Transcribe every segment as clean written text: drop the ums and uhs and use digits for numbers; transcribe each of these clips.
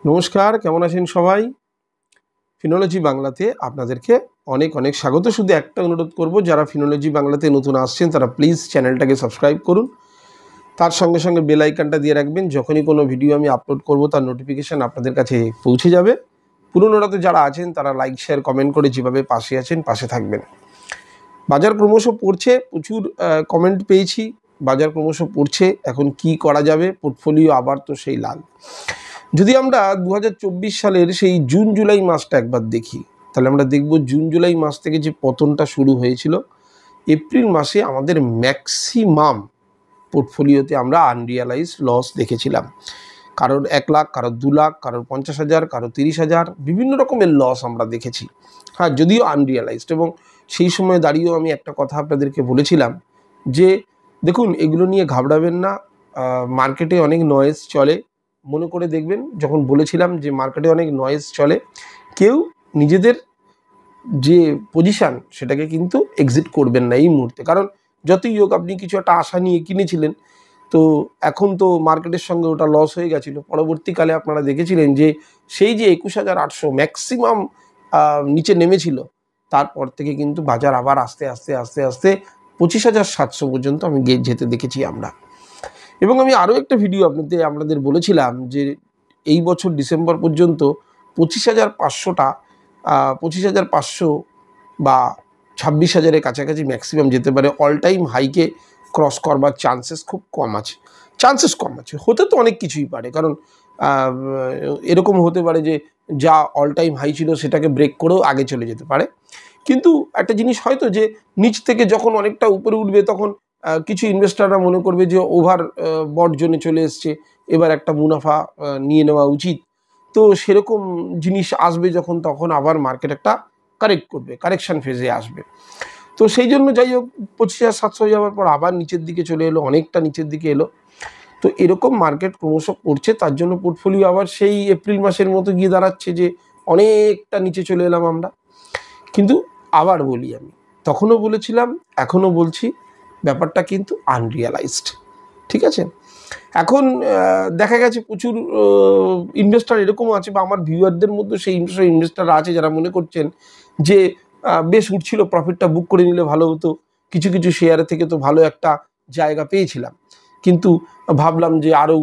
নমস্কার, কেমন আছেন সবাই? ফিনোলজি বাংলাতে আপনাদেরকে অনেক অনেক স্বাগত। শুধু একটা অনুরোধ করব, যারা ফিনোলজি বাংলাতে নতুন আসছেন তারা প্লিজ চ্যানেলটাকে সাবস্ক্রাইব করুন। তার সঙ্গে সঙ্গে বেল আইকনটা দিয়ে রাখবেন, যখনই কোনো ভিডিও আমি আপলোড করব তার নোটিফিকেশান আপনাদের কাছে পৌঁছে যাবে। পুরনোরাতে যারা আছেন তারা লাইক, শেয়ার, কমেন্ট করে যেভাবে পাশে আছেন পাশে থাকবেন। বাজার ক্রমশ পড়ছে, প্রচুর কমেন্ট পেয়েছি। বাজার ক্রমশ পড়ছে, এখন কি করা যাবে? পোর্টফোলিও আবার তো সেই লাল। যদি আমরা 2024 সালের সেই জুন জুলাই মাসটা একবার দেখি, তাহলে আমরা দেখব জুন জুলাই মাস থেকে যে পতনটা শুরু হয়েছিল, এপ্রিল মাসে আমাদের ম্যাক্সিমাম পোর্টফোলিওতে আমরা আনরিয়ালাইজ লস দেখেছিলাম। কারোর 1 লাখ, কারোর 2 লাখ, কারোর 50,000, কারোর 30,000, বিভিন্ন রকমের লস আমরা দেখেছি। হ্যাঁ, যদিও আনরিয়ালাইজড। এবং সেই সময় দাঁড়িয়েও আমি একটা কথা আপনাদেরকে বলেছিলাম যে দেখুন, এগুলো নিয়ে ঘাবড়াবেন না। মার্কেটে অনেক নয়েজ চলে। মনে করে দেখবেন, যখন বলেছিলাম যে মার্কেটে অনেক নয়েজ চলে, কেউ নিজেদের যে পজিশান সেটাকে কিন্তু এক্সিট করবেন না এই মুহূর্তে। কারণ যতই হোক, আপনি কিছু একটা আশা নিয়ে কিনেছিলেন, তো এখন তো মার্কেটের সঙ্গে ওটা লস হয়ে গেছিলো। পরবর্তীকালে আপনারা দেখেছিলেন যে সেই যে 21,800 ম্যাক্সিমাম নিচে নেমেছিল, তারপর থেকে কিন্তু বাজার আবার আস্তে আস্তে আস্তে আস্তে 25,700 পর্যন্ত আমি যেতে দেখেছি আমরা। এবং আমি আরও একটা ভিডিও আপনাদের বলেছিলাম যে এই বছর ডিসেম্বর পর্যন্ত 25,500টা 25,500 বা 26,000-এর কাছাকাছি ম্যাক্সিমাম যেতে পারে। অল টাইম হাইকে ক্রস করবার চান্সেস খুব কম আছে। হতে তো অনেক কিছুই পারে, কারণ এরকম হতে পারে যে যা অল টাইম হাই ছিল সেটাকে ব্রেক করেও আগে চলে যেতে পারে। কিন্তু একটা জিনিস হয়তো, যে নিচ থেকে যখন অনেকটা উপরে উঠবে, তখন কিছু ইনভেস্টাররা মনে করবে যে ওভার বট জোনে চলে এসছে, এবার একটা মুনাফা নিয়ে নেওয়া উচিত। তো সেরকম জিনিস আসবে যখন, তখন আবার মার্কেট একটা কারেক্ট করবে, কারেকশান ফেজে আসবে। তো সেই জন্য যাই হোক, 25,700 যাওয়ার পর আবার নিচের দিকে চলে এলো, অনেকটা নিচের দিকে এলো। তো এরকম মার্কেট ক্রমশ পড়ছে, তার জন্য পোর্টফোলিও আবার সেই এপ্রিল মাসের মতো গিয়ে দাঁড়াচ্ছে যে অনেকটা নিচে চলে এলাম আমরা। কিন্তু আবার বলি, আমি তখনও বলেছিলাম, এখনও বলছি, ব্যাপারটা কিন্তু আনরিয়ালাইজড। ঠিক আছে? এখন দেখা গেছে প্রচুর ইনভেস্টার এরকমও আছে, বা আমার ভিউয়ারদের মধ্যে সেই ইনভেস্টাররা আছে যারা মনে করছেন যে বেশ উঠছিল, প্রফিটটা বুক করে নিলে ভালো হতো, কিছু কিছু শেয়ারে থেকে তো ভালো একটা জায়গা পেয়েছিলাম, কিন্তু ভাবলাম যে আরও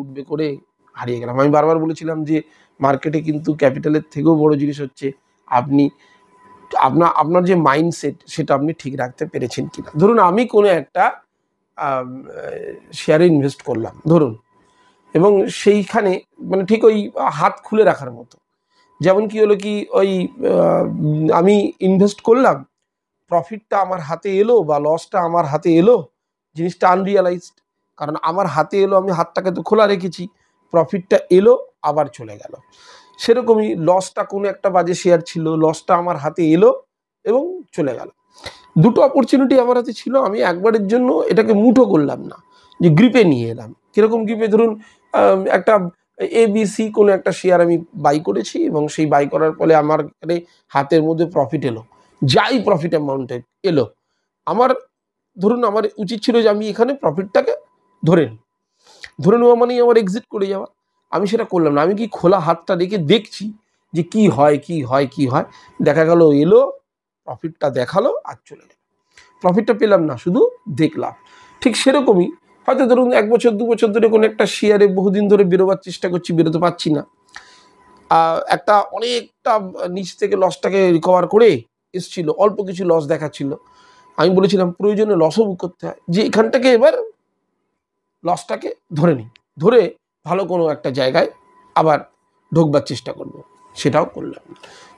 উঠবে করে হারিয়ে গেলাম। আমি বারবার বলেছিলাম যে মার্কেটে কিন্তু ক্যাপিটালের থেকেও বড় জিনিস হচ্ছে আপনি আপনার যে মাইন্ডসেট, সেটা আপনি ঠিক রাখতে পেরেছেন কিনা। ধরুন, আমি কোনো একটা শেয়ারে ইনভেস্ট করলাম ধরুন, এবং সেইখানে মানে ঠিক ওই হাত খুলে রাখার মতো। যেমন কি হলো, কি ওই আমি ইনভেস্ট করলাম, প্রফিটটা আমার হাতে এলো বা লসটা আমার হাতে এলো, জিনিসটা আনরিয়ালাইজড। কারণ আমার হাতে এলো, আমি হাতটাকে তো খোলা রেখেছি, প্রফিটটা এলো আবার চলে গেল। সেরকমই লসটা, কোনো একটা বাজে শেয়ার ছিল, লসটা আমার হাতে এলো এবং চলে গেল। দুটো অপরচুনিটি আমার হাতে ছিল, আমি একবারের জন্য এটাকে মুঠো করলাম না, যে গ্রিপে নিয়ে এলাম। কীরকম গ্রিপে? ধরুন, একটা ABC কোনো একটা শেয়ার আমি বাই করেছি, এবং সেই বাই করার ফলে আমার হাতের মধ্যে প্রফিট এলো, যাই প্রফিট অ্যামাউন্টে এলো, আমার ধরুন আমার উচিত ছিল যে আমি এখানে প্রফিটটাকে ধরে নেওয়া মানেই আমার এক্সিট করে যাওয়া। আমি সেটা করলাম না, আমি কি খোলা হাতটা রেখে দেখছি যে কি হয়। দেখা গেল এলো, প্রফিটটা দেখালো আর চলে গেল। প্রফিটটা পেলাম না, শুধু দেখলাম। ঠিক সেরকমই হয়তো ধরুন 1 বছর 2 বছর ধরে কোনো একটা শেয়ারে বহুদিন ধরে বেরোবার চেষ্টা করছি, বেরোতে পারছি না। একটা অনেকটা নিচ থেকে লসটাকে রিকভার করে এসছিল, অল্প কিছু লস দেখাচ্ছিল। আমি বলেছিলাম প্রয়োজনে লসও বুক করতে হয়, যে এখানটাকে এবার লসটাকে ধরে ভালো কোনো একটা জায়গায় আবার ঢোকবার চেষ্টা করব। সেটাও করলাম।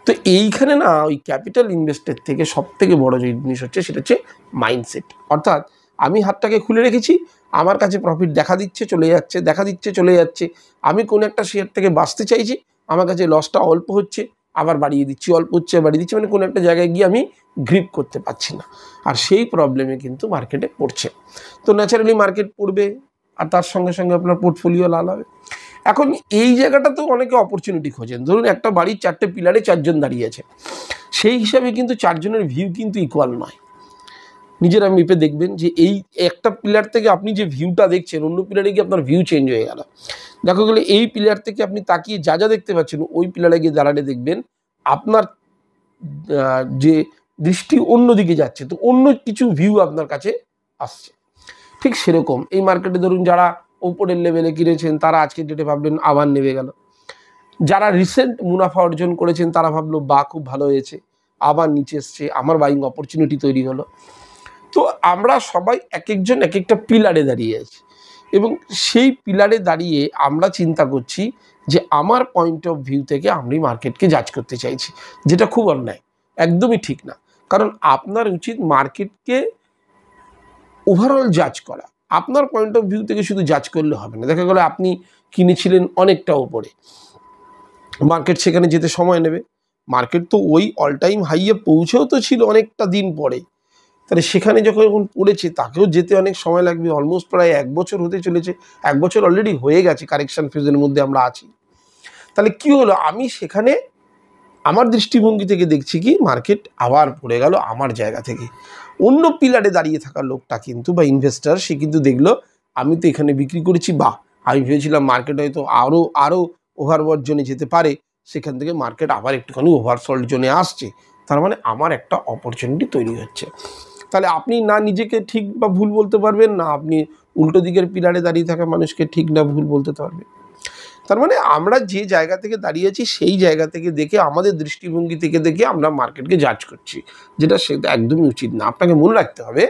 তো এইখানে না, ওই ক্যাপিটাল ইনভেস্টের থেকে সবথেকে বড় যে জিনিস হচ্ছে, সেটা হচ্ছে মাইন্ডসেট। অর্থাৎ আমি হাতটাকে খুলে রেখেছি, আমার কাছে প্রফিট দেখা দিচ্ছে চলে যাচ্ছে। আমি কোনো একটা শেয়ার থেকে বাঁচতে চাইছি, আমার কাছে লসটা অল্প হচ্ছে, আবার বাড়িয়ে দিচ্ছি, অল্প হচ্ছে বাড়িয়ে দিচ্ছি, মানে কোনো একটা জায়গায় গিয়ে আমি গ্রিপ করতে পারছি না। আর সেই প্রবলেমে কিন্তু মার্কেটে পড়ছে। তো ন্যাচারালি মার্কেট পড়বে, আর তার সঙ্গে সঙ্গে আপনার পোর্টফোলিও লাল হবে। এখন এই জায়গাটাতেও অনেকে অপরচুনিটি খোঁজেন। ধরুন, একটা বাড়ির 4টে পিলারে 4 জন দাঁড়িয়ে আছে, সেই হিসাবে কিন্তু 4 জনের ভিউ কিন্তু ইকুয়াল নয়। নিজেরা মেপে দেখবেন যে এই একটা পিলার থেকে আপনি যে ভিউটা দেখছেন, অন্য পিলারে গিয়ে আপনার ভিউ চেঞ্জ হয়ে গেল। দেখা গেলে এই পিলার থেকে আপনি তাকিয়ে যা যা দেখতে পাচ্ছেন ওই পিলারে গিয়ে দাঁড়ালে দেখবেন আপনার যে দৃষ্টি অন্যদিকে যাচ্ছে, তো অন্য কিছু ভিউ আপনার কাছে আসছে। ঠিক সেরকম এই মার্কেটে ধরুন যারা ওপরের লেভেলে কিনেছেন তারা আজকের ডেটে ভাবলেন আবার নেমে গেল, যারা রিসেন্ট মুনাফা অর্জন করেছেন তারা ভাবলো বা খুব ভালো হয়েছে, আবার নিচে এসছে, আমার বাইং অপরচুনিটি তৈরি হলো। তো আমরা সবাই এক একজন এক একটা পিলারে দাঁড়িয়ে আছি এবং সেই পিলারে দাঁড়িয়ে আমরা চিন্তা করছি যে আমার পয়েন্ট অফ ভিউ থেকে আমি মার্কেটকে জাজ করতে চাইছি, যেটা খুব অন্যায়, একদমই ঠিক না। কারণ আপনার উচিত মার্কেটকে ওভারঅল জাজ করা, আপনার পয়েন্ট অফ ভিউ থেকে শুধু জাজ করলে হবে না। দেখা গেলো আপনি কিনেছিলেন অনেকটা ওপরে, মার্কেট সেখানে যেতে সময় নেবে, মার্কেট তো ওই অল টাইম হাইয়ে পৌঁছেও তো ছিল অনেকটা দিন পরে, তাহলে সেখানে যখন পড়েছে তাকেও যেতে অনেক সময় লাগবে, অলমোস্ট প্রায় 1 বছর হতে চলেছে, 1 বছর অলরেডি হয়ে গেছে, কারেকশান ফেজের মধ্যে আমরা আছি। তাহলে কি হলো, আমি সেখানে আমার দৃষ্টিভঙ্গি থেকে দেখছি কি মার্কেট আবার পড়ে গেল আমার জায়গা থেকে। অন্য পিলারে দাঁড়িয়ে থাকা লোকটা কিন্তু বা ইনভেস্টার সে কিন্তু দেখলো আমি তো এখানে বিক্রি করেছি, বা আমি ভেবেছিলাম মার্কেট হয়তো আরও ওভারবট জোনে যেতে পারে, সেখান থেকে মার্কেট আবার একটুখানি ওভারসল্ট জোনে আসছে, তার মানে আমার একটা অপরচুনিটি তৈরি হচ্ছে। তাহলে আপনি না নিজেকে ঠিক বা ভুল বলতে পারবেন, না আপনি উল্টো দিকের পিলারে দাঁড়িয়ে থাকা মানুষকে ঠিক না ভুল বলতে পারবেন। তার মানে আমরা যে জায়গা থেকে দাঁড়িয়েছি সেই জায়গা থেকে দেখে, আমাদের দৃষ্টিভঙ্গি থেকে দেখে আমরা মার্কেটকে জাজ করছি, যেটা সেটা একদমই উচিত না। আপনাকে মনে রাখতে হবে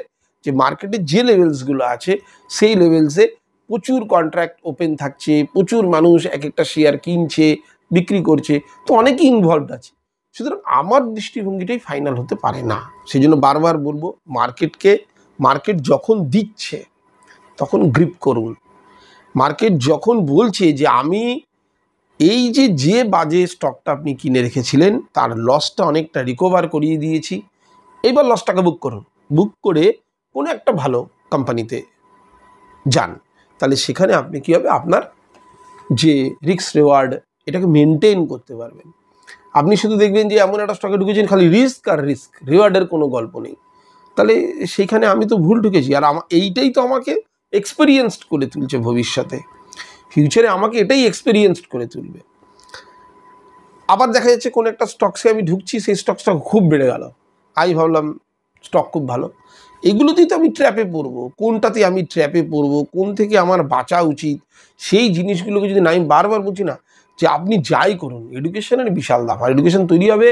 যে মার্কেটের যে লেভেলসগুলো আছে সেই লেভেলসে প্রচুর কন্ট্রাক্ট ওপেন থাকছে, প্রচুর মানুষ এক একটা শেয়ার কিনছে বিক্রি করছে, তো অনেকেই ইনভলভড আছে। সুতরাং আমার দৃষ্টিভঙ্গিটাই ফাইনাল হতে পারে না। সেই জন্য বারবার বলবো, মার্কেট যখন দিচ্ছে তখন গ্রিপ করুন। মার্কেট যখন বলছে যে আমি এই যে বাজে স্টকটা আপনি কিনে রেখেছিলেন তার লসটা অনেকটা রিকভার করিয়ে দিয়েছি, এইবার লসটাকে বুক করুন, বুক করে কোনো একটা ভালো কোম্পানিতে যান, তাহলে সেখানে আপনি কী হবে, আপনার যে রিস্ক রিওয়ার্ড এটাকে মেনটেন করতে পারবেন। আপনি শুধু দেখবেন যে এমন একটা স্টকে ঢুকেছেন খালি রিস্ক আর রিস্ক, রিওয়ার্ডের কোনো গল্প নেই, তাহলে সেইখানে আমি তো ভুল ঢুকেছি। আর এইটাই তো আমাকে এক্সপেরিয়েন্সড করে তুলছে ভবিষ্যতে, ফিউচারে আমাকে এটাই এক্সপেরিয়েন্সড করে তুলবে। আবার দেখা যাচ্ছে কোনো একটা স্টকসে আমি ঢুকছি, সেই স্টকসটা খুব বেড়ে গেল, আমি ভাবলাম স্টক খুব ভালো, এগুলোতেই তো আমি ট্র্যাপে পড়বো, কোনটাতে আমি ট্র্যাপে পড়বো, কোন থেকে আমার বাঁচা উচিত, সেই জিনিসগুলোকে যদি না, আমি বারবার বলছি না যে আপনি যাই করুন, এডুকেশনের বিশাল দাম, আর এডুকেশন তৈরি হবে,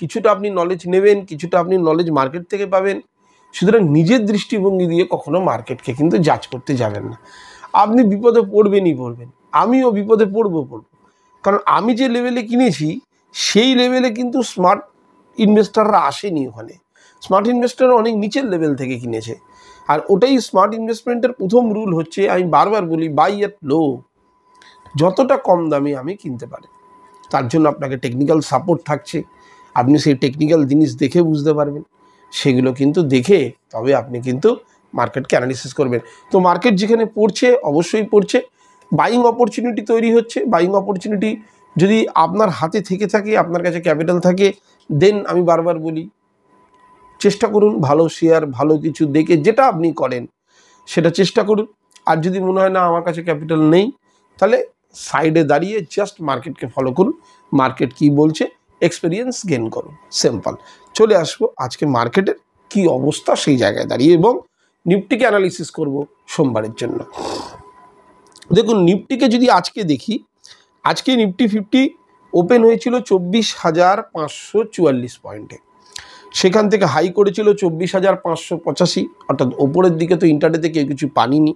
কিছুটা আপনি নলেজ নেবেন, কিছুটা আপনি নলেজ মার্কেট থেকে পাবেন। সুতরাং নিজের দৃষ্টিভঙ্গি দিয়ে কখনো মার্কেটকে কিন্তু জাজ করতে যাবেন না। আপনি বিপদে পড়বেনই পড়বেন, আমিও বিপদে পড়বো, কারণ আমি যে লেভেলে কিনেছি সেই লেভেলে কিন্তু স্মার্ট ইনভেস্টাররা আসেনি। ওখানে স্মার্ট ইনভেস্টার অনেক নিচের লেভেল থেকে কিনেছে, আর ওটাই স্মার্ট ইনভেস্টমেন্টের প্রথম রুল হচ্ছে, আমি বারবার বলি, বাই এট লো, যতটা কম দামে আমি কিনতে পারি। তার জন্য আপনাকে টেকনিক্যাল সাপোর্ট থাকছে, আপনি সেই টেকনিক্যাল জিনিস দেখে বুঝতে পারবেন, সেগুলো কিন্তু দেখে তবে আপনি কিন্তু মার্কেটকে অ্যানালিসিস করবেন। তো মার্কেট যেখানে পড়ছে অবশ্যই পড়ছে, বাইং অপরচুনিটি তৈরি হচ্ছে, বাইং অপরচুনিটি যদি আপনার হাতে থেকে থাকে, আপনার কাছে ক্যাপিটাল থাকে, দেন আমি বারবার বলি চেষ্টা করুন ভালো শেয়ার, ভালো কিছু দেখে যেটা আপনি করেন সেটা চেষ্টা করুন। আর যদি মনে হয় না আমার কাছে ক্যাপিটাল নেই, তাহলে সাইডে দাঁড়িয়ে জাস্ট মার্কেটকে ফলো করুন, মার্কেট কি বলছে এক্সপিরিয়েন্স গেন করুন, সিম্পল। চলে আসবো আজকে মার্কেটের কি অবস্থা সেই জায়গায় দাঁড়িয়ে, এবং নিফটিকে অ্যানালিসিস করব সোমবারের জন্য। দেখুন নিফটিকে যদি আজকে দেখি, আজকে নিফটি 50 ওপেন হয়েছিল 24,544 পয়েন্টে, সেখান থেকে হাই করেছিল 24,585, অর্থাৎ ওপরের দিকে তো ইন্টারডেতে কেউ কিছু পানিনি।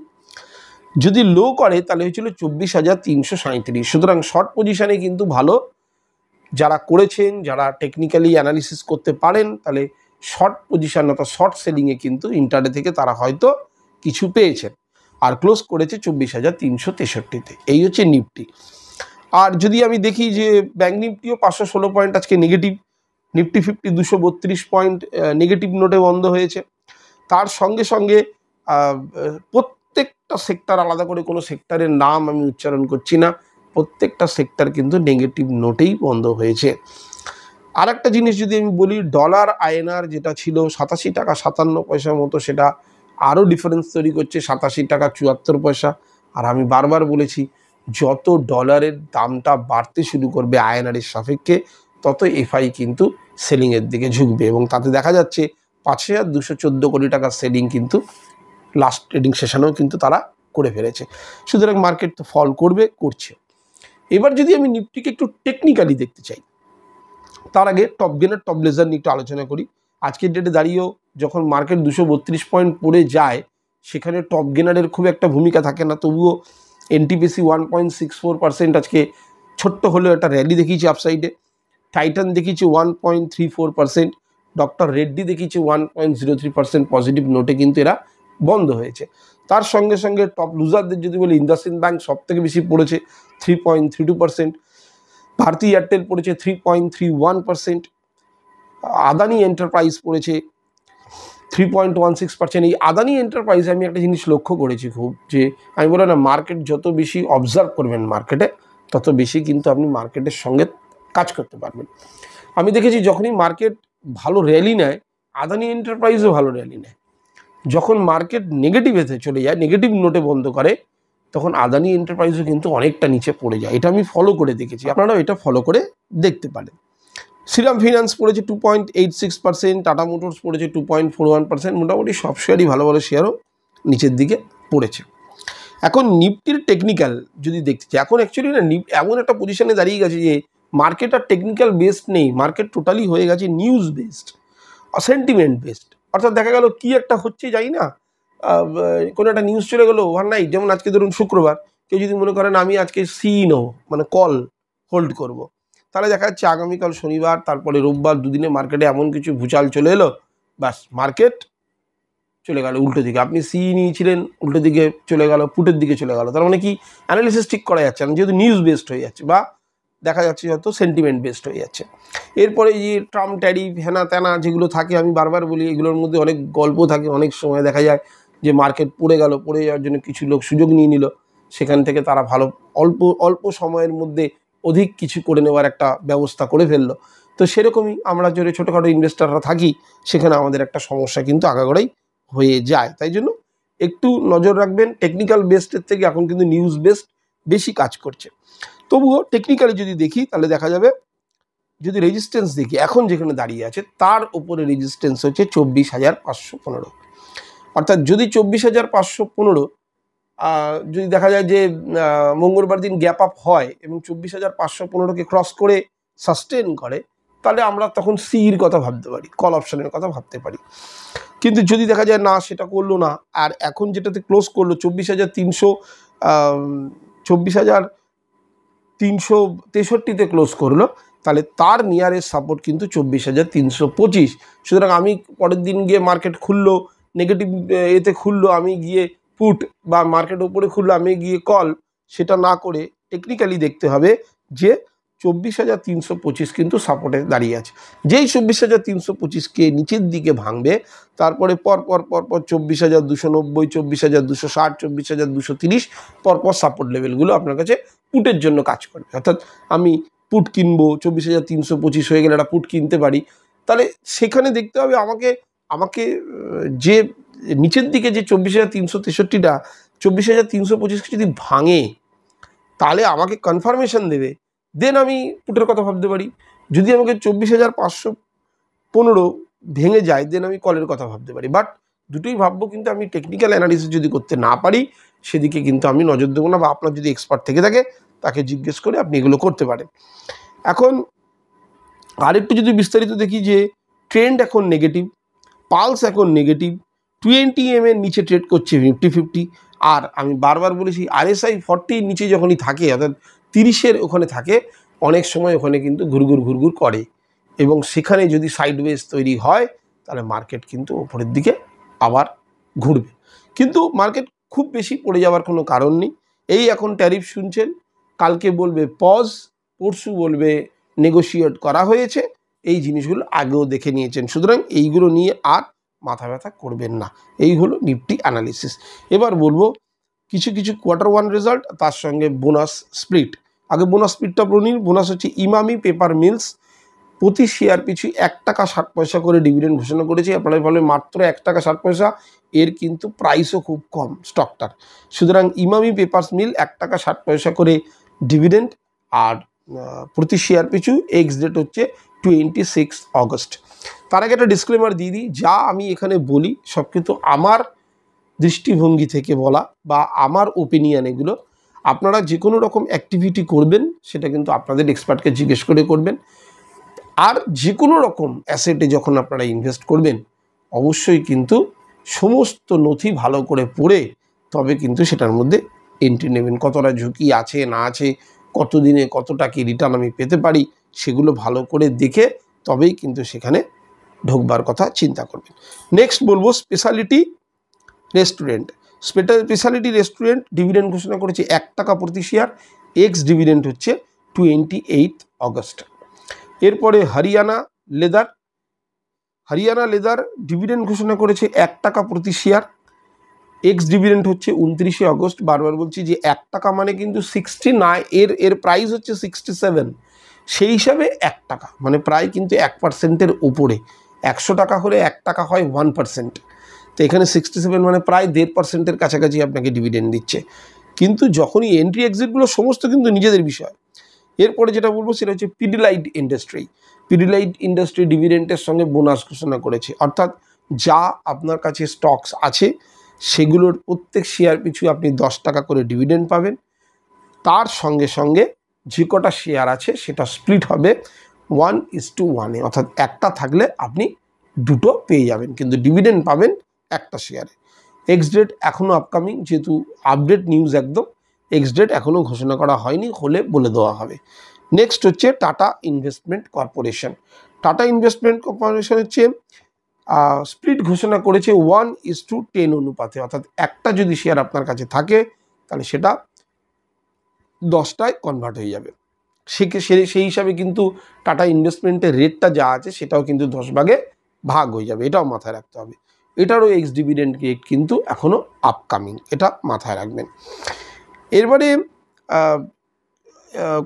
যদি লো করে তাহলে হয়েছিল 24,337। সুতরাং শর্ট পজিশানে কিন্তু ভালো, যারা করেছেন, যারা টেকনিক্যালি অ্যানালিসিস করতে পারেন, তাহলে শর্ট পজিশান অর্থাৎ শর্ট সেলিংয়ে কিন্তু ইন্টারডে থেকে তারা হয়তো কিছু পেয়েছেন, আর ক্লোজ করেছে 24,363-তে। এই হচ্ছে নিফটি। আর যদি আমি দেখি যে ব্যাঙ্ক নিফটিও 516 পয়েন্ট আজকে নেগেটিভ, নিফটি 50 232 পয়েন্ট নেগেটিভ নোটে বন্ধ হয়েছে। তার সঙ্গে সঙ্গে প্রত্যেকটা সেক্টর, আলাদা করে কোনো সেক্টরের নাম আমি উচ্চারণ করছি না, প্রত্যেকটা সেক্টর কিন্তু নেগেটিভ নোটেই বন্ধ হয়েছে। আর একটা জিনিস যদি আমি বলি, ডলার আইএনআর যেটা ছিল 87 টাকা 57 পয়সার মতো, সেটা আরও ডিফারেন্স তৈরি করছে, 87 টাকা 74 পয়সা। আর আমি বারবার বলেছি যত ডলারের দামটা বাড়তে শুরু করবে আইএনআরের সাপেক্ষে, তত এফআই কিন্তু সেলিংয়ের দিকে ঝুঁকবে। এবং তাতে দেখা যাচ্ছে 5,214 কোটি টাকার সেলিং কিন্তু লাস্ট ট্রেডিং সেশনেও কিন্তু তারা করে ফেলেছে। সুতরাং মার্কেট তো ফল করবে, করছে। এবার যদি আমি নিফটিকে একটু টেকনিক্যালি দেখতে চাই, তার আগে টপ গেনার টপ লেজার নিয়ে একটু আলোচনা করি। আজকের ডেটে দাঁড়িয়েও যখন মার্কেট 232 পয়েন্ট পড়ে যায়, সেখানে টপ গেনারের খুব একটা ভূমিকা থাকে না, তবুও এনটিপিসি 1.64% আজকে ছোট্ট হলেও একটা র্যালি দেখিয়েছে আপসাইডে। টাইটান দেখিয়েছে 1.34%, ডক্টর রেড্ডি দেখিয়েছে 1.03% পজিটিভ নোটে কিন্তু এরা বন্ধ হয়েছে। তার সঙ্গে সঙ্গে টপ লুজারদের যদি বলি, ইন্ডাসইন্ড ব্যাংক সব থেকে বেশি পড়েছে 3.32%, ভারতী এয়ারটেল পড়েছে 3.31%, আদানি এন্টারপ্রাইজ পড়েছে 3.16%। এই আদানি এন্টারপ্রাইজে আমি একটা জিনিস লক্ষ্য করেছি খুব, যে আমি বললাম না, মার্কেট যত বেশি অবজার্ভ করবেন মার্কেটে, তত বেশি কিন্তু আপনি মার্কেটের সঙ্গে কাজ করতে পারবেন। আমি দেখেছি যখনই মার্কেট ভালো র্যালি নেয়, আদানি এন্টারপ্রাইজও ভালো র্যালি নেয়। যখন মার্কেট নেগেটিভেতে চলে যায়, নেগেটিভ নোটে বন্ধ করে, তখন আদানি এন্টারপ্রাইজও কিন্তু অনেকটা নিচে পড়ে যায়। এটা আমি ফলো করে দেখেছি, আপনারাও এটা ফলো করে দেখতে পারেন। শ্রীরাম ফিনান্স পড়েছে 2.86%, টাটা মোটরস পড়েছে 2.41%। মোটামুটি সব শেয়ারই ভালো ভালো শেয়ারও নিচের দিকে পড়েছে। এখন নিফটির টেকনিক্যাল যদি দেখতে চাই, এখন অ্যাকচুয়ালি না এমন একটা পজিশনে দাঁড়িয়ে গেছে যে মার্কেট আর টেকনিক্যাল বেসড নেই, মার্কেট টোটালি হয়ে গেছে নিউজ বেসড, সেন্টিমেন্ট বেসড। অর্থাৎ দেখা গেল কি একটা হচ্ছে যাই না, কোনো একটা নিউজ চলে গেলো ওভারনাইট, যেমন আজকে ধরুন শুক্রবার, কেউ যদি মনে করেন আমি আজকে নেবো, মানে কল হোল্ড করব, তাহলে দেখা যাচ্ছে আগামীকাল শনিবার, তারপরে রোববার, দুদিনে মার্কেটে এমন কিছু ভূচাল চলে এলো, বাস মার্কেট চলে গেল উল্টো দিকে। আপনি নিয়েছিলেন, উল্টো দিকে চলে গেল, পুটের দিকে চলে গেল। তার মানে কি, অ্যানালিসিস ঠিক করা যাচ্ছে না, যেহেতু নিউজ বেসড হয়ে যাচ্ছে, বা দেখা যাচ্ছে যত সেন্টিমেন্ট বেসড হয়ে যাচ্ছে। এরপরে যে ট্রাম্প ট্যারিফ হেনা তেনা যেগুলো থাকে, আমি বারবার বলি, এগুলোর মধ্যে অনেক গল্প থাকে। অনেক সময় দেখা যায় যে মার্কেট পড়ে গেল, পড়ে যাওয়ার জন্য কিছু লোক সুযোগ নিয়ে নিল, সেখান থেকে তারা ভালো অল্প সময়ের মধ্যে অধিক কিছু করে নেওয়ার একটা ব্যবস্থা করে ফেললো। তো সেরকমই আমরা যদি ছোটোখাটো ইনভেস্টাররা থাকি, সেখানে আমাদের একটা সমস্যা কিন্তু আগাগোড়াই হয়ে যায়। তাই জন্য একটু নজর রাখবেন, টেকনিক্যাল বেসডের থেকে এখন কিন্তু নিউজ বেসড বেশি কাজ করছে। তবুও টেকনিক্যালি যদি দেখি, তাহলে দেখা যাবে, যদি রেজিস্ট্যান্স দেখি এখন যেখানে দাঁড়িয়ে আছে, তার উপরে রেজিস্ট্যান্স হচ্ছে 24,515। অর্থাৎ যদি 24,515 যদি দেখা যায় যে মঙ্গলবার দিন গ্যাপ আপ হয় এবং 24,515কে ক্রস করে সাস্টেন করে, তাহলে আমরা তখন সির কথা ভাবতে পারি, কল অপশানের কথা ভাবতে পারি। কিন্তু যদি দেখা যায় না, সেটা করলো না, আর এখন যেটাতে ক্লোজ করলো 24,363তে ক্লোজ করলো, তাহলে তার নিয়ারেস্ট সাপোর্ট কিন্তু 24,325। সুতরাং আমি পরের দিন গিয়ে মার্কেট খুললো নেগেটিভ এতে খুললো, আমি গিয়ে পুট, বা মার্কেট ওপরে খুললো আমি গিয়ে কল, সেটা না করে টেকনিক্যালি দেখতে হবে যে 24,325 কিন্তু সাপোর্টে দাঁড়িয়ে আছে। যেই 24,325কে নিচের দিকে ভাঙবে, তারপরে পরপর 24,290, 24,260, 24,230 পরপর সাপোর্ট লেভেলগুলো আপনার কাছে পুটের জন্য কাজ করবে। অর্থাৎ আমি পুট কিনবো, 24,325 হয়ে গেলে একটা পুট কিনতে পারি। তাহলে সেখানে দেখতে হবে আমাকে যে নিচের দিকে যে 24,363টা 24,325কে যদি ভাঙে, তাহলে আমাকে কনফার্মেশন দেবে, দেন আমি পুটের কথা ভাবতে পারি। যদি আমাকে 24,515 ভেঙে যায়, দেন আমি কলের কথা ভাবতে পারি। বাট দুটোই ভাববো, কিন্তু আমি টেকনিক্যাল অ্যানালিসিস যদি করতে না পারি, সেদিকে কিন্তু আমি নজর দেবো না, বা আপনার যদি এক্সপার্ট থেকে থাকে তাকে জিজ্ঞেস করে আপনি এগুলো করতে পারেন। এখন আরেকটু যদি বিস্তারিত দেখি, যে ট্রেন্ড এখন নেগেটিভ, পালস এখন নেগেটিভ, 20 এর নিচে ট্রেড করছে নিফটি 50। আর আমি বারবার বলেছি, RSI 40 নিচে যখনই থাকে, অর্থাৎ 30-এর ওখানে থাকে, অনেক সময় ওখানে কিন্তু ঘুরঘুর করে, এবং সেখানে যদি সাইডওয়েজ তৈরি হয়, তাহলে মার্কেট কিন্তু ওপরের দিকে আবার ঘুরবে। কিন্তু মার্কেট খুব বেশি পড়ে যাওয়ার কোনো কারণ নেই। এই এখন ট্যারিফ শুনছেন, কালকে বলবে পজ, পরশু বলবে নেগোশিয়েট করা হয়েছে, এই জিনিসগুলো আগেও দেখে নিয়েছেন। সুতরাং এইগুলো নিয়ে আর মাথা ব্যথা করবেন না। এই হলো নিফটি অ্যানালিসিস। এবার বলবো কিছু Q1 রেজাল্ট, তার সঙ্গে বোনাস স্প্লিট। আগে বোনাস স্প্লিটটা বলি। বোনাস হচ্ছে ইমামি পেপার মিলস প্রতি শেয়ার পিছু 1 টাকা 60 পয়সা করে ডিভিডেন্ড ঘোষণা করেছে। আপনারা বলে মাত্র 1 টাকা 60 পয়সা, এর কিন্তু প্রাইসও খুব কম স্টকটার। সুতরাং ইমামি পেপারস মিল 1 টাকা 60 পয়সা করে ডিভিডেন্ড, আর প্রতি শেয়ার পিছু এক্স ডেট হচ্ছে 26 অগস্ট। তার আগে একটা ডিসক্লেমার দিয়ে দিই, যা আমি এখানে বলি সব কিন্তু আমার দৃষ্টিভঙ্গি থেকে বলা বা আমার ওপিনিয়ন। এগুলো আপনারা যে কোনো রকম অ্যাক্টিভিটি করবেন সেটা কিন্তু আপনাদের এক্সপার্টকে জিজ্ঞেস করে করবেন। আর যে কোনো রকম অ্যাসেটে যখন আপনারা ইনভেস্ট করবেন অবশ্যই কিন্তু সমস্ত নথি ভালো করে পড়ে তবে কিন্তু সেটার মধ্যে এন্ট্রি নেবেন। কতটা ঝুঁকি আছে না আছে, কতদিনে কতটা কি রিটার্ন আমি পেতে পারি, সেগুলো ভালো করে দেখে তবেই কিন্তু সেখানে ঢোকবার কথা চিন্তা করবেন। নেক্সট বলবো speciality restaurant. Speciality restaurant dividend ঘোষণা করেছে 1 টাকা প্রতি শেয়ার, এক্স ডিভিডেন্ড হচ্ছে 28 অগস্ট। এরপরে হরিয়ানা লেদার ডিভিডেন্ড ঘোষণা করেছে 1 টাকা প্রতি শেয়ার, এক্স ডিভিডেন্ড হচ্ছে 29 অগস্ট। বারবার বলছি যে 1 টাকা মানে কিন্তু 69, এর প্রাইস হচ্ছে 67, সেই হিসাবে 1 টাকা মানে প্রায় কিন্তু 1%-এর উপরে। 100 টাকা হলে 1 টাকা হয় 1%, তো এখানে 67 মানে প্রায় 1.5%-এর কাছাকাছি আপনাকে ডিভিডেন্ড দিচ্ছে। কিন্তু যখনই এন্ট্রি এক্সিটগুলো সমস্ত কিন্তু নিজেদের বিষয়। এরপরে যেটা বলবো সেটা হচ্ছে পিডিলাইট ইন্ডাস্ট্রি ডিভিডেন্টের সঙ্গে বোনাস ঘোষণা করেছে, অর্থাৎ যা আপনার কাছে স্টকস আছে সেগুলোর প্রত্যেক শেয়ার পিছু আপনি 10 টাকা করে ডিভিডেন্ড পাবেন। তার সঙ্গে সঙ্গে যে কটা শেয়ার আছে সেটা স্প্লিট হবে 1:1, অর্থাৎ একটা থাকলে আপনি দুটো পেয়ে যাবেন, কিন্তু ডিভিডেন্ড পাবেন একটা শেয়ারে। এক্স ডেট এখনও আপকামিং, যেহেতু আপডেট নিউজ একদম, এক্স ডেট এখনও ঘোষণা করা হয়নি, হলে বলে দেওয়া হবে। নেক্সট হচ্ছে টাটা ইনভেস্টমেন্ট কর্পোরেশন হচ্ছে স্প্লিট ঘোষণা করেছে 1:10 অনুপাতে, অর্থাৎ একটা যদি শেয়ার আপনার কাছে থাকে তাহলে সেটা 10টায় কনভার্ট হয়ে যাবে। সেই হিসাবে কিন্তু টাটা ইনভেস্টমেন্টের রেটটা যা আছে সেটাও কিন্তু 10 ভাগে ভাগ হয়ে যাবে, এটাও মাথায় রাখতে হবে। এটারও এক্স ডিভিডেন্ড রেট কিন্তু এখনও আপকামিং, এটা মাথায় রাখবেন। এরপরে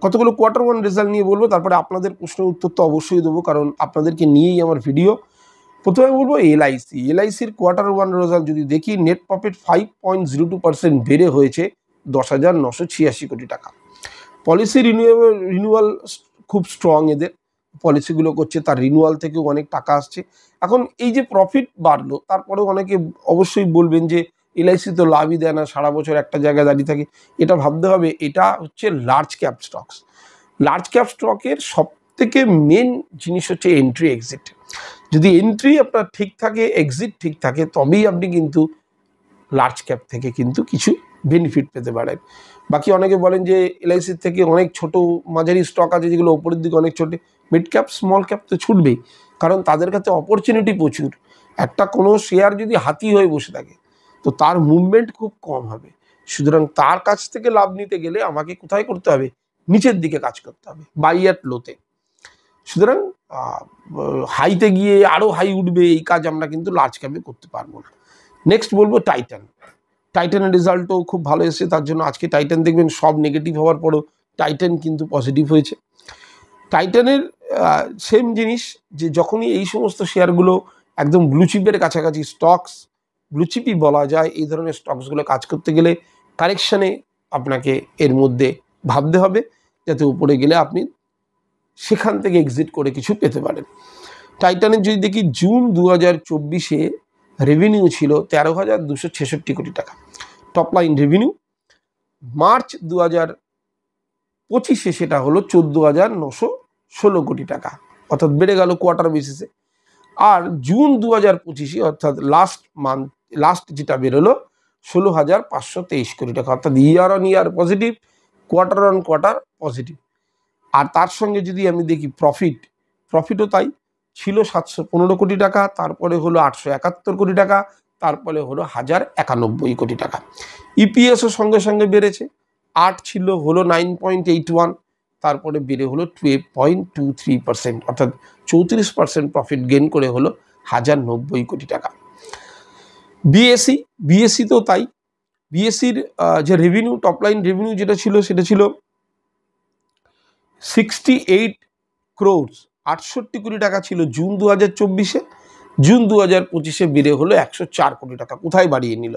কতগুলো Q1 রেজাল্ট নিয়ে বলবো, তারপরে আপনাদের প্রশ্নের উত্তর তো অবশ্যই দেবো, কারণ আপনাদেরকে নিয়েই আমার ভিডিও। প্রথমে বলবো এলআইসির Q1 রেজাল্ট যদি দেখি, নেট প্রফিট 5.02% বেড়ে হয়েছে 10,986 কোটি টাকা। পলিসি রিনিউয়াল খুব স্ট্রং, এদের পলিসিগুলো করছে, তার রিনিউয়াল থেকেও অনেক টাকা আসছে। এখন এই যে প্রফিট বাড়লো, তারপরেও অনেকে অবশ্যই বলবেন যে এলআইসি তো লাভই দেয় না, সারা বছর একটা জায়গায় দাঁড়িয়ে থাকে। এটা ভাবতে হবে, এটা হচ্ছে লার্জ ক্যাপ স্টকের সব থেকে মেন জিনিস হচ্ছে এন্ট্রি এক্সিট। যদি এন্ট্রি আপনার ঠিক থাকে, এক্সিট ঠিক থাকে, তবেই আপনি কিন্তু লার্জ ক্যাপ থেকে কিন্তু কিছু বেনিফিট পেতে পারেন। বাকি অনেকে বলেন যে এলআইসির থেকে অনেক ছোট মাঝারি স্টক আছে যেগুলো ওপরের দিকে অনেক ছোট, মিড ক্যাপ স্মল ক্যাপ তো ছুটবেই, কারণ তাদের কাছে অপরচুনিটি প্রচুর। একটা কোনো শেয়ার যদি হাতি হয়ে বসে থাকে তো তার মুভমেন্ট খুব কম হবে। সুতরাং তার কাছ থেকে লাভ নিতে গেলে আমাকে কোথায় করতে হবে, নিচের দিকে কাজ করতে হবে, বাই অ্যাট লোতে। সুতরাং হাইতে গিয়ে আরও হাই উঠবে এই কাজ আমরা কিন্তু লার্জ ক্যাপে করতে পারবো না। নেক্সট বলবো টাইটানের রেজাল্টও খুব ভালো এসেছে, তার জন্য আজকে টাইটান দেখবেন সব নেগেটিভ হওয়ার পরও টাইটান কিন্তু পজিটিভ হয়েছে। টাইটানের সেম জিনিস, যে যখনই এই সমস্ত শেয়ারগুলো একদম ব্লুচিপের কাছাকাছি স্টকস, ব্লুচিপই বলা যায় এই ধরনের স্টকসগুলো কাজ করতে গেলে কারেকশানে আপনাকে এর মধ্যে ভাবতে হবে, যাতে উপরে গেলে আপনি সেখান থেকে এক্সিট করে কিছু পেতে পারেন। টাইটানের যদি দেখি, জুন 2024-এ রেভিনিউ ছিল 13,266 কোটি টাকা টপ লাইন রেভিনিউ। মার্চ 2025-এ সেটা হলো 14,916 কোটি টাকা, অর্থাৎ বেড়ে গেল কোয়ার্টার বেসিসে। আর জুন 2025-এ অর্থাৎ লাস্ট যেটা বেরোলো 16,523 কোটি টাকা, অর্থাৎ year on year positive, quarter on quarter positive. আর তার সঙ্গে যদি আমি দেখি প্রফিটও তাই, ছিল 715 কোটি টাকা, তারপরে হলো 871 কোটি টাকা, তারপরে হলো 1,091 কোটি টাকা। ইপিএসও সঙ্গে সঙ্গে বেড়েছে, 8 ছিল হলো 9.81, তারপরে বেড়ে হলো 12.23%, অর্থাৎ 34% প্রফিট গেইন করে হলো 1,090 কোটি টাকা। বিএসসি তো তাই, বিএসসির যে রেভিনিউ, টপ লাইন রেভিনিউ যেটা ছিল সেটা ছিল 68 crores, 68 কোটি টাকা ছিল জুন 2024-এ, জুন 2025-এ বেড়ে হলো 104 কোটি টাকা। কোথায় বাড়িয়ে নিল?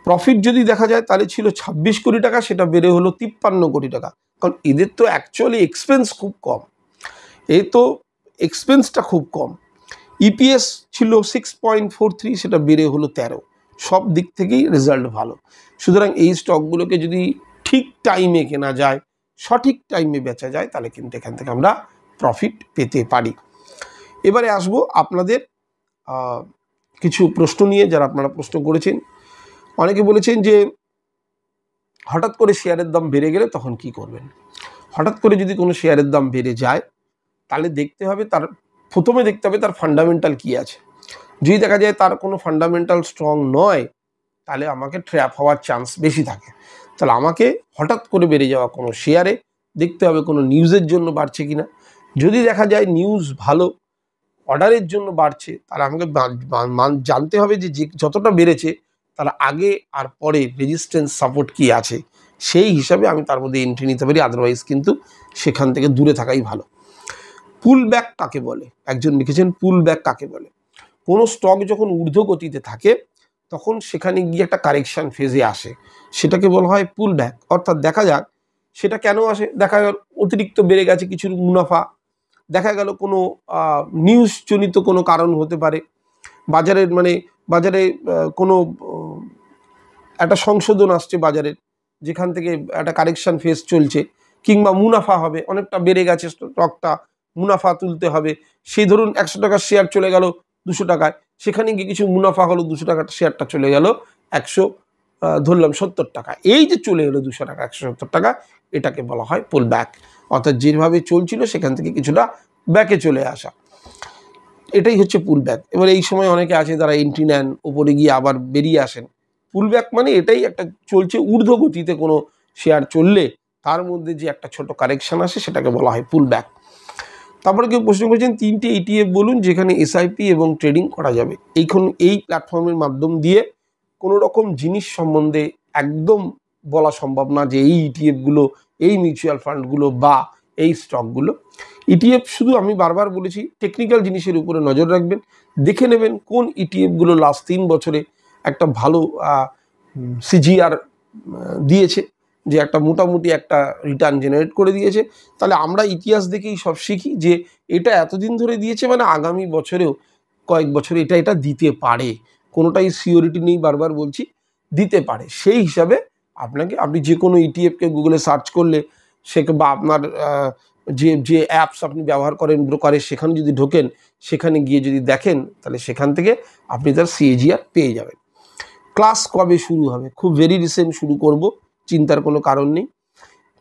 প্রফিট যদি দেখা যায় তাহলে ছিল 26 কোটি টাকা, সেটা বেড়ে হলো 53 কোটি টাকা। কারণ এদের তো অ্যাকচুয়ালি এক্সপেন্স খুব কম, এই তো এক্সপেন্সটা খুব কম। ইপিএস ছিল 6.43, সেটা বেড়ে হলো 13। সব দিক থেকেই রেজাল্ট ভালো। সুতরাং এই স্টকগুলোকে যদি ঠিক টাইমে কেনা যায়, সঠিক টাইমে বেচা যায়, তাহলে কিন্তু এখান থেকে আমরা প্রফিট পেতে পারি। এবারে আসবো আপনাদের কিছু প্রশ্ন নিয়ে, যারা আপনারা প্রশ্ন করেছেন। অনেকে বলেছেন যে হঠাৎ করে শেয়ারের দাম বেড়ে গেলে তখন কি করবেন। হঠাৎ করে যদি কোনো শেয়ারের দাম বেড়ে যায়, তাহলে দেখতে হবে প্রথমে দেখতে হবে তার ফান্ডামেন্টাল কি আছে। যদি দেখা যায় তার কোনো ফান্ডামেন্টাল স্ট্রং নয়, তাহলে আমাকে ট্র্যাপ হওয়ার চান্স বেশি থাকে। তাহলে আমাকে হঠাৎ করে বেড়ে যাওয়া কোনো শেয়ারে দেখতে হবে কোনো নিউজের জন্য বাড়ছে কিনা। যদি দেখা যায় নিউজ ভালো, অর্ডারের জন্য বাড়ছে, তাহলে আমাকে জানতে হবে যে যতটা বেড়েছে তার আগে আর পরে রেজিস্ট্যান্স সাপোর্ট কি আছে, সেই হিসাবে আমি তার মধ্যে এন্ট্রি নিতে পারি। আদারওয়াইজ কিন্তু সেখান থেকে দূরে থাকাই ভালো। পুল ব্যাক কাকে বলে? একজন লিখেছেন পুল ব্যাক কাকে বলে। কোনো স্টক যখন ঊর্ধ্বগতিতে থাকে তখন সেখানে গিয়ে একটা কারেকশান ফেজে আসে, সেটাকে বলা হয় পুল ব্যাক। অর্থাৎ দেখা যাক সেটা কেন আসে। দেখা গেল অতিরিক্ত বেড়ে গেছে কিছু মুনাফা, দেখা গেল কোনো নিউজ জনিত কোনো কারণ হতে পারে, বাজারে কোনো একটা সংশোধন আসছে বাজারের, যেখান থেকে একটা কারেকশান ফেজ চলছে, কিংবা মুনাফা হবে, অনেকটা বেড়ে গেছে স্টকটা, মুনাফা তুলতে হবে। সেই ধরুন 100 টাকার শেয়ার চলে গেল 200 টাকায়, সেখানে গিয়ে কিছু মুনাফা হলো, 200 টাকার শেয়ারটা চলে গেল 170 টাকা। এই যে চলে এলো 200 টাকা 170 টাকা, এটাকে বলা হয় পুল ব্যাক। অর্থাৎ যেভাবে চলছিল সেখান থেকে কিছুটা ব্যাকে চলে আসা, এটাই হচ্ছে পুল ব্যাক। এবার এই সময় অনেকে আছে যারা এন্ট্রি নেন, উপরে গিয়ে আবার বেরিয়ে আসেন। পুল ব্যাক মানে এটাই, একটা চলছে ঊর্ধ্বগতিতে কোনো শেয়ার চললে তার মধ্যে যে একটা ছোট কারেকশান আসে, সেটাকে বলা হয় পুল ব্যাক। তারপরে কেউ প্রশ্ন করেছেন 3টে ইটিএফ বলুন যেখানে এসআইপি এবং ট্রেডিং করা যাবে। এই প্ল্যাটফর্মের মাধ্যম দিয়ে কোনো রকম জিনিস সম্বন্ধে একদম বলা সম্ভব না যে এই ইটিএফগুলো, এই মিউচুয়াল ফান্ডগুলো বা এই স্টকগুলো। ইটিএফ শুধু আমি বারবার বলেছি টেকনিক্যাল জিনিসের উপরে নজর রাখবেন, দেখে নেবেন কোন ইটিএফগুলো লাস্ট 3 বছরে একটা ভালো সিজিআর দিয়েছে, যে একটা মোটামুটি একটা রিটার্ন জেনারেট করে দিয়েছে। তাহলে আমরা ইতিহাস দেখেই সব শিখি যে এটা এতদিন ধরে দিয়েছে মানে আগামী বছরেও কয়েক বছরে এটা দিতে পারে। কোনোটাই সিওরিটি নেই, বারবার বলছি, দিতে পারে। সেই হিসাবে আপনি যে কোনো ইটিএফকে গুগলে সার্চ করলে বা আপনার যে অ্যাপস আপনি ব্যবহার করেন ব্রোকারের, সেখানে যদি ঢোকেন, সেখানে গিয়ে যদি দেখেন, তাহলে সেখান থেকে আপনি তার সিএজিআর পেয়ে যাবেন। ক্লাস কবে শুরু হবে? খুব ভেরি রিসেন্ট শুরু করব, চিন্তার কোনো কারণ নেই।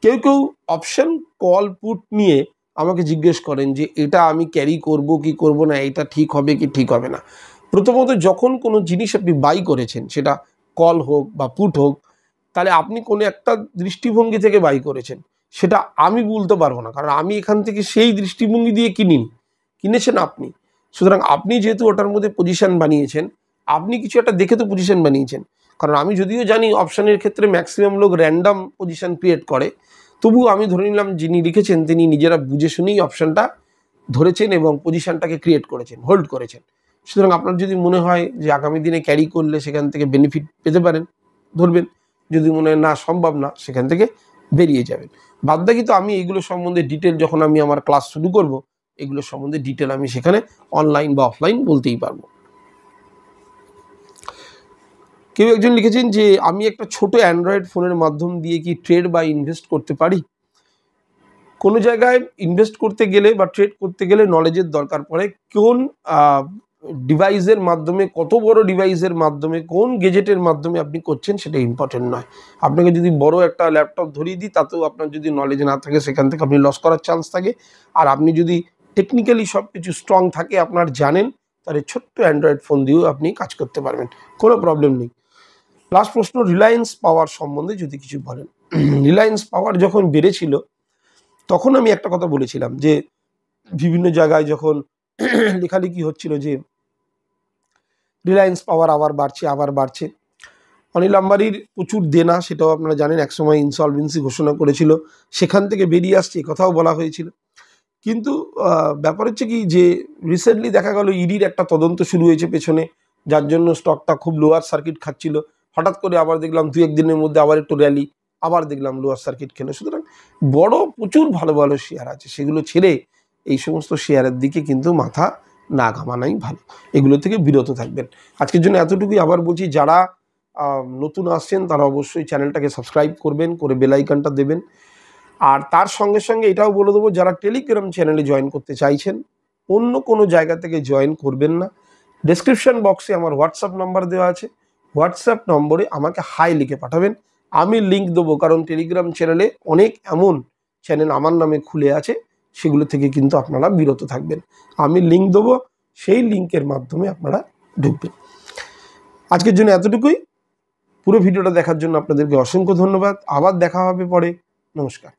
কেউ অপশন কল পুট নিয়ে আমাকে জিজ্ঞেস করেন যে এটা আমি ক্যারি করব কি করব না, এটা ঠিক হবে কি ঠিক হবে না। প্রথমত যখন কোনো জিনিস আপনি বাই করেছেন, সেটা কল হোক বা পুট হোক, তাহলে আপনি কোনো একটা দৃষ্টিভঙ্গি থেকে বাই করেছেন, সেটা আমি বলতে পারবো না, কারণ আমি এখান থেকে সেই দৃষ্টিভঙ্গি দিয়ে কিনেছেন আপনি। সুতরাং আপনি যেহেতু ওটার মধ্যে পজিশন বানিয়েছেন, আপনি কিছু একটা দেখে তো পজিশন বানিয়েছেন। কারণ আমি যদিও জানি অপশানের ক্ষেত্রে ম্যাক্সিমাম লোক র্যান্ডাম পজিশন ক্রিয়েট করে, তবুও আমি ধরে নিলাম যিনি লিখেছেন তিনি নিজেরা বুঝে শুনেই অপশানটা ধরেছেন এবং পজিশনটাকে ক্রিয়েট করেছেন, হোল্ড করেছেন। সুতরাং আপনার যদি মনে হয় যে আগামী দিনে ক্যারি করলে সেখান থেকে বেনিফিট পেতে পারেন, ধরবেন। যদি মনে হয় না সম্ভব না, সেখান থেকে বেরিয়ে যাবেন। বাদ বাকি তো আমি এইগুলো সম্বন্ধে ডিটেল, যখন আমি আমার ক্লাস শুরু করব, এগুলো সম্বন্ধে ডিটেল আমি সেখানে অনলাইন বা অফলাইন বলতেই পারবো। কেউ একজন লিখেছেন যে আমি একটা ছোট অ্যান্ড্রয়েড ফোনের মাধ্যম দিয়ে কি ট্রেড বা ইনভেস্ট করতে পারি? কোনো জায়গায় ইনভেস্ট করতে গেলে বা ট্রেড করতে গেলে নলেজের দরকার পড়ে। কোন ডিভাইসের মাধ্যমে, কত বড় ডিভাইসের মাধ্যমে, কোন গেজেটের মাধ্যমে আপনি করছেন, সেটা ইম্পর্টেন্ট নয়। আপনাকে যদি বড় একটা ল্যাপটপ ধরিয়ে দিই, তাতেও আপনার যদি নলেজ না থাকে, সেখান থেকে আপনি লস করার চান্স থাকে। আর আপনি যদি টেকনিক্যালি সব কিছু স্ট্রং থাকে, আপনার জানেন, তাহলে ছোট্ট অ্যান্ড্রয়েড ফোন দিয়েও আপনি কাজ করতে পারবেন, কোনো প্রবলেম নেই। লাস্ট প্রশ্ন, রিলায়েন্স পাওয়ার সম্বন্ধে যদি কিছু বলেন। রিলায়েন্স পাওয়ার যখন বেড়েছিল, তখন আমি একটা কথা বলেছিলাম যে বিভিন্ন জায়গায় যখন লেখালেখি হচ্ছিল যে রিলায়েন্স পাওয়ার আবার বাড়ছে। অনিল আম্বানির প্রচুর দেনা, সেটাও আপনারা জানেন, একসময় ইনসলভেন্সি ঘোষণা করেছিল, সেখান থেকে বেরিয়ে আসছে, কথাও বলা হয়েছিল। কিন্তু ব্যাপার হচ্ছে কি যে রিসেন্টলি দেখা গেল ইডির একটা তদন্ত শুরু হয়েছে পেছনে, যার জন্য স্টকটা খুব লোয়ার সার্কিট খাচ্ছিল। হঠাৎ করে আবার দেখলাম 2-1 দিনের মধ্যে আবার একটু র্যালি, আবার দেখলাম লোয়ার সার্কিট খেলো। সুতরাং প্রচুর ভালো ভালো শেয়ার আছে, সেগুলো ছেড়ে এই সমস্ত শেয়ারের দিকে কিন্তু মাথা না ঘামানোই ভালো, এগুলো থেকে বিরত থাকবেন। আজকের জন্য এতটুকুই। আবার বলছি, যারা নতুন আসছেন তারা অবশ্যই চ্যানেলটাকে সাবস্ক্রাইব করবেন, করে বেল আইকনটা দেবেন। আর তার সঙ্গে সঙ্গে এটাও বলে দেবো, যারা টেলিগ্রাম চ্যানেলে জয়েন করতে চাইছেন অন্য কোনো জায়গা থেকে জয়েন করবেন না। ডেসক্রিপশন বক্সে আমার হোয়াটসঅ্যাপ নাম্বার দেওয়া আছে, হোয়াটসঅ্যাপ নম্বরে আমাকে হাই লিখে পাঠাবেন, আমি লিঙ্ক দেবো। কারণ টেলিগ্রাম চ্যানেলে অনেক এমন চ্যানেল আমার নামে খুলে আছে, সেগুলো থেকে কিন্তু আপনারা বিরত থাকবেন। আমি লিঙ্ক দেবো, সেই লিঙ্কের মাধ্যমে আপনারা ঢুকবেন। আজকের জন্য এতটুকুই। পুরো ভিডিওটা দেখার জন্য আপনাদেরকে অসংখ্য ধন্যবাদ। আবার দেখা হবে পরে। নমস্কার।